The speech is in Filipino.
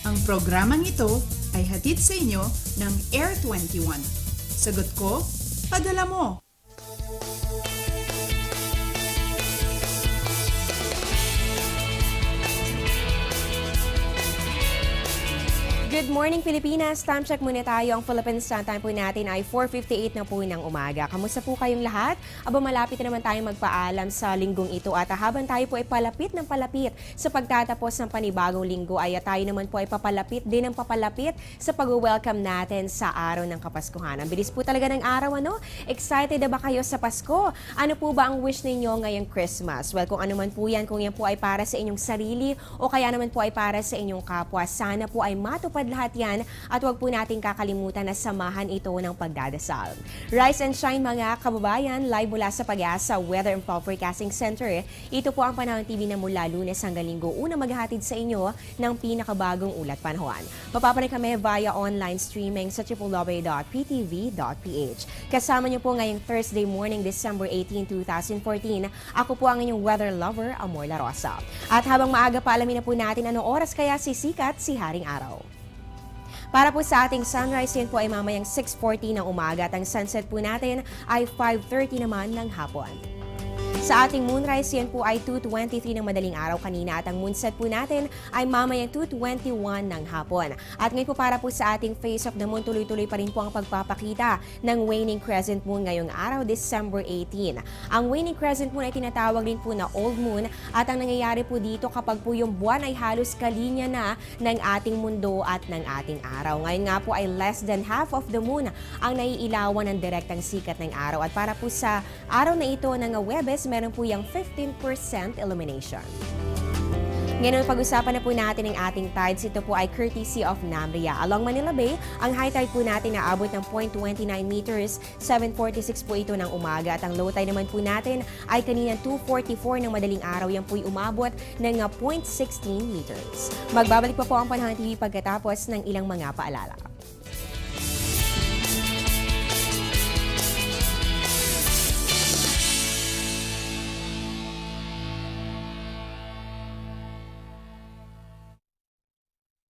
Ang programang ito ay hatid sa inyo ng Air 21. Sagot ko, padala mo! Good morning, Pilipinas! Time check muna tayo. Ang Philippines time po natin ay 4:58 na po ng umaga. Kamusta po kayong lahat? Aba, malapit na naman tayong magpaalam sa linggong ito at habang tayo po ay palapit ng palapit sa pagtatapos ng panibagong linggo ay tayo naman po ay papalapit din ng papalapit sa pag-welcome natin sa araw ng Kapaskuhan. Ang bilis po talaga ng araw, ano? Excited na ba kayo sa Pasko? Ano po ba ang wish ninyo ngayong Christmas? Well, kung ano man po yan, kung yan po ay para sa inyong sarili o kaya naman po ay para sa inyong kapwa, sana po ay matupad lahat yan at huwag po nating kakalimutan na samahan ito ng pagdadasal. Rise and shine mga kababayan, live mula sa Pag-asa Weather and Forecasting Center. Ito po ang Panahon TV na mula Lunes hanggang Linggo. Una maghahatid sa inyo ng pinakabagong ulat panahon. Mapapanay kami via online streaming sa www.ptv.ph. Kasama niyo po ngayong Thursday morning, December 18, 2014. Ako po ang inyong weather lover, Amor La Rosa. At habang maaga pa, alamin na po natin anong oras kaya sisikat si Haring Araw. Para po sa ating sunrise, yun po ay mamayang 6:40 ng umaga at ang sunset po natin ay 5:30 naman ng hapon. Sa ating moonrise, yan po ay 2:23 ng madaling araw kanina at ang moonset po natin ay mamayang 2:21 ng hapon. At ngayon po para po sa ating face of the moon, tuloy-tuloy pa rin po ang pagpapakita ng waning crescent moon ngayong araw, December 18. Ang waning crescent moon ay tinatawag din po na old moon at ang nangyayari po dito kapag po yung buwan ay halos kalinya na ng ating mundo at ng ating araw. Ngayon nga po ay less than half of the moon ang naiilawan ng direktang sikat ng araw. At para po sa araw na ito ng Huwebes, meron po yung 15% illumination. Ngayon, pag-usapan na po natin ang ating tides. Ito po ay courtesy of Namria. Along Manila Bay, ang high tide po natin na abot ng 0.29 meters, 7:46 po ito ng umaga. At ang low tide naman po natin ay kanina 2:44 ng madaling araw. Yan po'y umabot ng 0.16 meters. Magbabalik pa po ang Panahon TV pagkatapos ng ilang mga paalala.